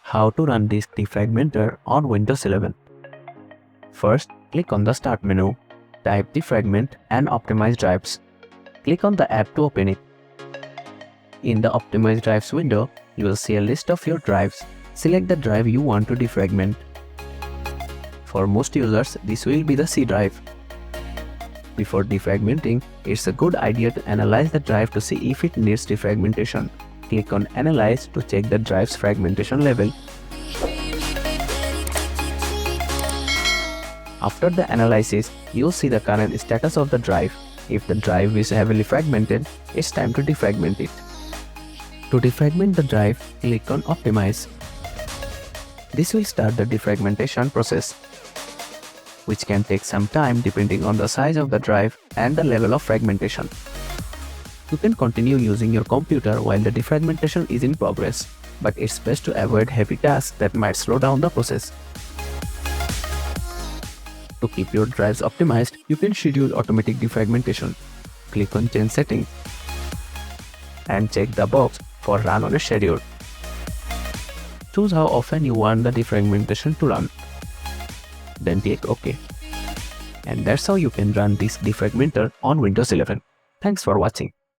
How to run Disk Defragmenter on Windows 11. First, click on the Start menu, type Defragment and Optimize Drives. Click on the app to open it. In the Optimize Drives window, you will see a list of your drives. Select the drive you want to defragment. For most users, this will be the C drive. Before defragmenting, it's a good idea to analyze the drive to see if it needs defragmentation. Click on Analyze to check the drive's fragmentation level. After the analysis, you'll see the current status of the drive. If the drive is heavily fragmented, it's time to defragment it. To defragment the drive, click on Optimize. This will start the defragmentation process, which can take some time depending on the size of the drive and the level of fragmentation. You can continue using your computer while the defragmentation is in progress, but it's best to avoid heavy tasks that might slow down the process. To keep your drives optimized, you can schedule automatic defragmentation. Click on Change Settings and check the box for Run on a Schedule. Choose how often you want the defragmentation to run. Then click OK. And that's how you can run Disk Defragmenter on Windows 11. Thanks for watching.